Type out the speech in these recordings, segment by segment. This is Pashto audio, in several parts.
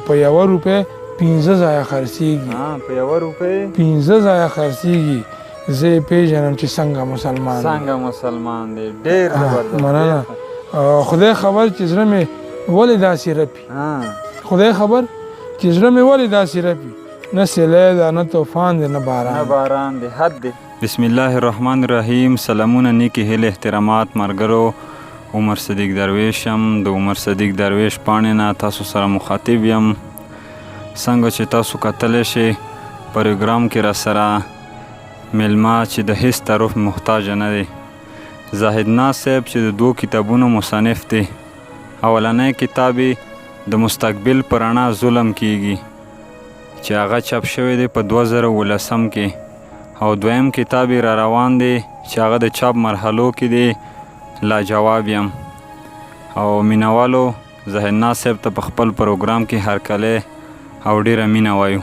په 1 روپۍ 15 ځایه خرڅېږي. په 1 روپۍ 15 ځایه خرڅېږي. زه یې پېژنم چې څنګه مسلمان دی. څنګه مسلمان دی. ډېر زبردست. مننه. خدای خبر چې زړه مې ولې داسې رپي. خدای خبر چې زړه مې ولې داسې رپي. نه سیلی ده، نه طوفان دی، نه باران دی. حد دی. بسم الله الرحمن الرحیم. سلامونه، نیکی هیلې، احترامات ملګرو. عمر صدیق درویش یم. د عمر صدیق درویش پاڼې نه تاسو سره مخاطب یم. څنګه چې تاسو کتلی شئ پروګرام کې را سره میلمه چې د هیڅ تعارف محتاج نه دی، زاهد ناز صاحب چې د 2 کتابونو مصنف دی. اولنی کتاب د مستقبل په رڼا ظلم کیږي چې هغه چاپ شوی دی په 2019 کې، او دویم کتاب را روان دی چې هغه د چاپ مرحلو کې دی، لاجواب یم. او مینوالو زاهد ناز صاحب ته په خپل پروګرام کې هرکلی او ډیره مینه وایو.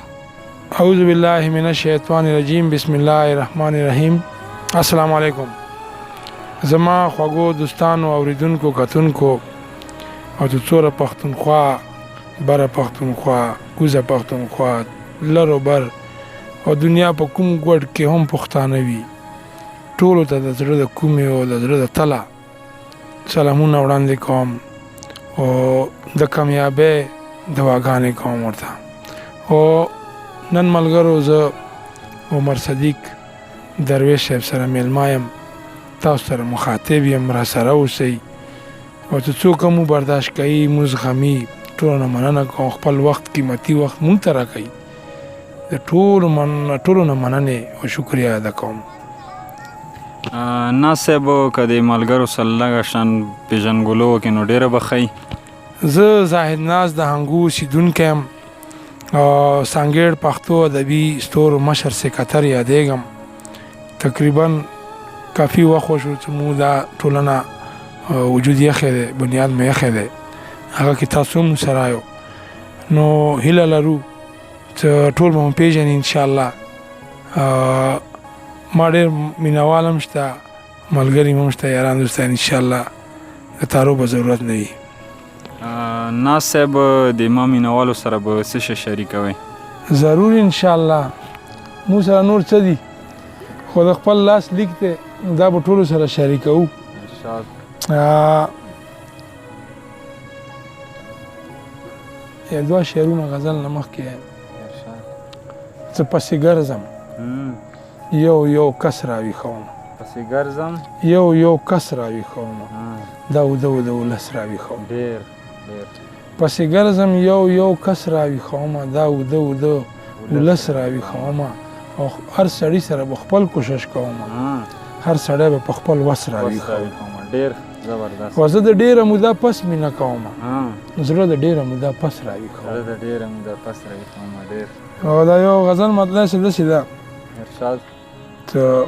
اعوذ بالله من الشیطان الرجیم. بسم الله الرحمن الرحیم. السلام علیکم زما خوږو دوستانو، اوریدونکو، کتونکو، او د څوره پښتونخوا، بره پښتونخوا، کوزه پښتونخوا، لر او بر او دنیا په کوم ګوټ کې هم پښتانه وي، ټولو ته د زړه د کومې او د زړه د تله سلامونه وړاندې کوم او د کامیابۍ دعاګانې کوم ورته. او نن ملګرو زه عمر صدیق درویش صاحب سره میلمه یم، تاسو سره مخاطب یم، را سره اوسئ. او چې څوک مو برداشت کوي، موږ زغمي، ټولو نه مننه کوم. خپل وخت، قیمتي وخت موږ ته راکوي. د ټولو نه مننې او شکریه ادا کوم. ناز صاحب که د ملګرو سره لږه شان پېژنګلو وکړي نو ډېره به ښه. زه زاهد ناز د هنګو اوسېدونکی یم. سانګېړ پښتو ادبي ستورو مشر سکتر یادېږم. تقریبا کافي وخت وشو چې مو دا ټولنه وجود یخی دی، بنیاد مې یخی دی. هغه کې تاسو هم سره یو. نو هیله لرو چې ټول به مو پېژني انشاءالله. ما ډېر مینهوال هم شته، ملګري هم شته، یاران دوستان. انشاءالله د تعارف به ضرورت نه وي. ناز صاحب د ما مینهوالو سره به څه شی شریکوئ؟ ضرور انشاءالله. مو سره نور څه دي، خو د خپل لاس لیک دی، دا به ټولو سره شریکوو. یو 2 شعرونه غزل نه مخکې څه پسې ګرځم، یو کس راویښوم. پسې ګرځم یو کس راویښوم، د ولس راویښوم. پسې ګرځم یو کس راویښوم، د ولس راویښوم. او هر سړي سره به خپل کوشش کوم، هر سړی به په خپل وس راویښوم. ډېر زبردست. خو زه د ډېره موده پس مینه کوم، زړه د ډېره موده پس راویښوم. ډېر. او دا یو غزل مطلب داسې ده ته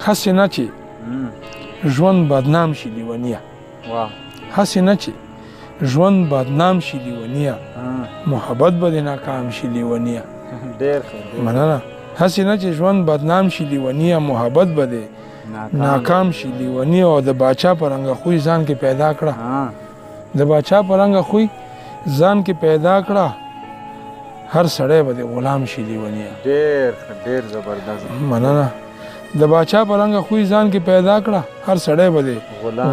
هسې نه چې ژوند بدنام شي لیونیه، هسې نه چې ژوند بدنام شي لیونیه، محبت به دې ناکام شي لیونیه. مننه. هسې نه چې ژوند بدنام شي لیونیه، محبت به دې ناکام شي لیونیه. او د باچا په رنګه خوی ځان کې پیدا کړه، د باچا په رنګه خوی ځان کې پیدا کړه، هر سړی به دې غلام شي لیونیه. ډېر زبردست. مننه. د باچا په رنګه خوی ځان کې پیدا کړه، هر سړی به دې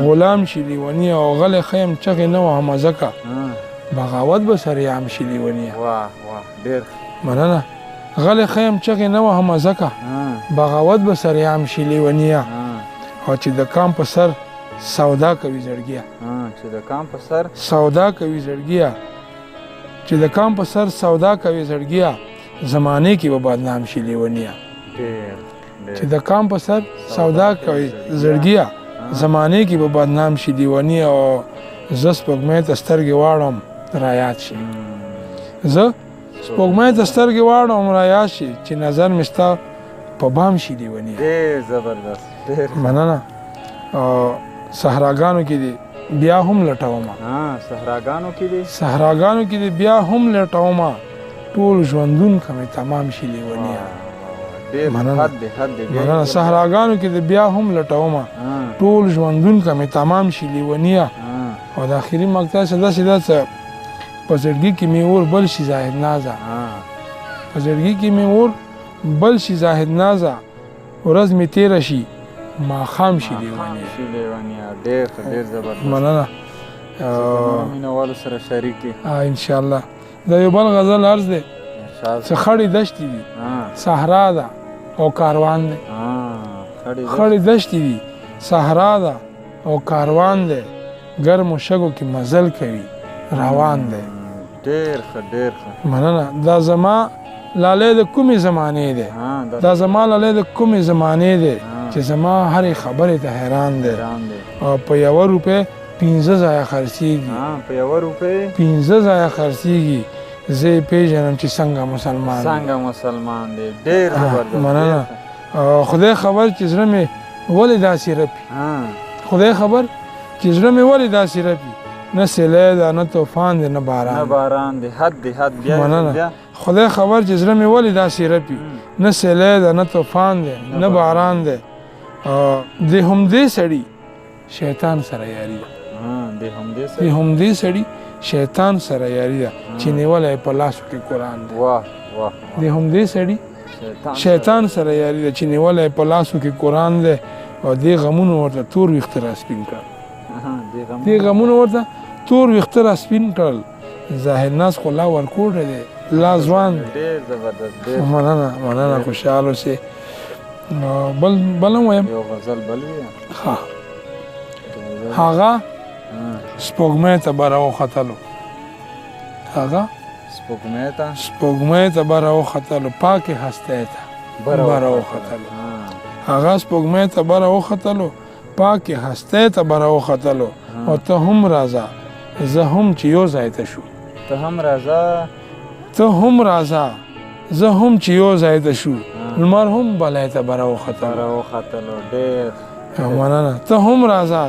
غلام شي لیونیه. او غلی خیم چغې نه وهمه ځکه بغاوت به سریعام شي لیونیه. ډېر. مننه. غلی خیم چغې نه وهمه ځکه بغاوت به سریعام شي لیونیه. او چې د کام په سر سودا کوي زړګیه، سودا کوي زړګیه، چې د کام په سر سودا کوي زړګیه، زمانه کې به بدنام شي لیونیه. چې د کام په سر سودا کوي زړګیه، زمانه کې به بدنام شي لیونیه. او زه سپوږمۍ ته سترګې واړم رایاد شي، زه سپوږمۍ ته سترګې واړم رایاد شي، چې نظر مې ستا په بام شي لیونیه. ډېر زبردست. مننه. او صحراګانو کې دې بیا هم لټومه، صحراګانو کې دې بیا هم لټومه، ټول ژوندون که مې تمام شي لیونیه. مننه. صحراګانو کې دې بیا هم لټومه، ټول ژوندون که مې تمام شي لیونیه. او د آخري مقطع څه داسې ده چې په زړګي کې مې اور بل شي زاهد نازه په زړګي کې مې اور بل شي زاهد نازه ورځ مې تیره شي ماښام شي لیونیه ډېر زبردست مننه مینوالو سره شریکې انشاءالله دا یو بل غزل عرض دی څه خړې دشتې دي صحرا ده او کاروان دی خړې دشتې دي صحرا ده او کاروان دی ګرمو شګو کې مزل کوي روان دی ډېر ښه مننه دا زما لالی د کومې زمانې دی دا زما لالی د کومې زمانې دی چې زما هرې خبرې ته حیران دی او په 1 روپۍ 15 ځایه خرڅېږي په 1 روپۍ 15 ځایه خرڅېږي زه یې پېژنم چې څنګه مسلمان دی ډېر زبردست مننه خدای خبر چې زړه مې ولې داسې رپي خدای خبر چې زړه مې ولې داسې رپي نه سیلی ده نه طوفان دی نه باران دی حد بیا مننه خدای خبر چې زړه مې ولې داسې رپي نه سیلی ده نه طوفان دی نه باران دی د همدې سړي شیطان سره یاري ده د همدې سړي شیطان سره یاري ده چې نیولی په لاسو کې قرآن دی د همدې سړي شیطان سره یاري ده چې نیولی په لاسو کې قرآن دی او دې غمونو ورته تور ویښته راسپین کړل دې غمونو ورته تور ویښته راسپین کړل ظاهر ناز خو لا ورکوټه دی لا ځوان دی مننه خوشحال اوسې بل هم ویم هغه سپوږمۍ ته به راوختلو سپوږمۍ ته به راوختلو پاکې هستۍ ته به راوختلو هغه سپوږمۍ ته به راوختلو پاکې هستۍ ته به راوختلو او ته هم راځه زه هم چې یو ځای ته شو ته هم راځه زه هم چې یو ځای ته شو لمر هم بلی ته به راوختلو مننه ته هم راځه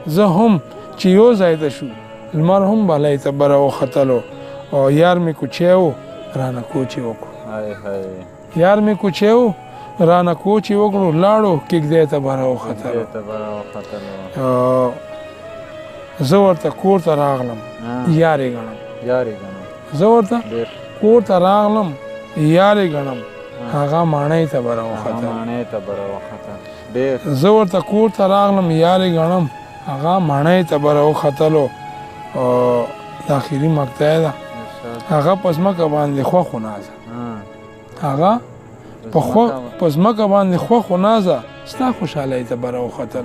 زه هم چې یو ځای ته شو لمر هم بلی ته به راوختلو او یار مې کوچی و رانه کوچې وکړو یار مې کوچی و رانه کوچې وکړو لاړو کېږدۍ ته به راوختلو زه ورته کور ته راغلم یارې ګڼم زه ورته کور ته راغلم یارې ګڼم هغه ماڼۍ ته به راوختلو زه ورته کور ته راغلم یارې ګڼم هغه ماڼۍ ته به راوختلو د اخري مقطع ده هغه په ځمکه باندې خوښ و نازه هغه په ځمکه باندې خوښ و نازه ستا خوشحالۍ ته به راوختلو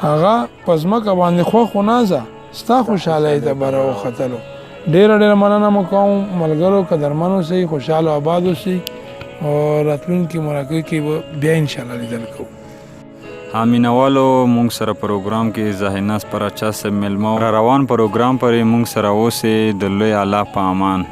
هغه په ځمکه باندې خوښ و نازه ستا خوشحالۍ ته به راوختلو ډېره مننه مو کوم ملګرو قدرمن اوسئ خوشحاله آباد اوسئ او راتلونکي مرکه کې به بیا انشاءالله لیدل کوو مینوالو مونږ سره پروګرام کې ظاهر ناز پر 50 میلمه را روان پروګرام پر مونږ سره اوسئ د لوی الله په امان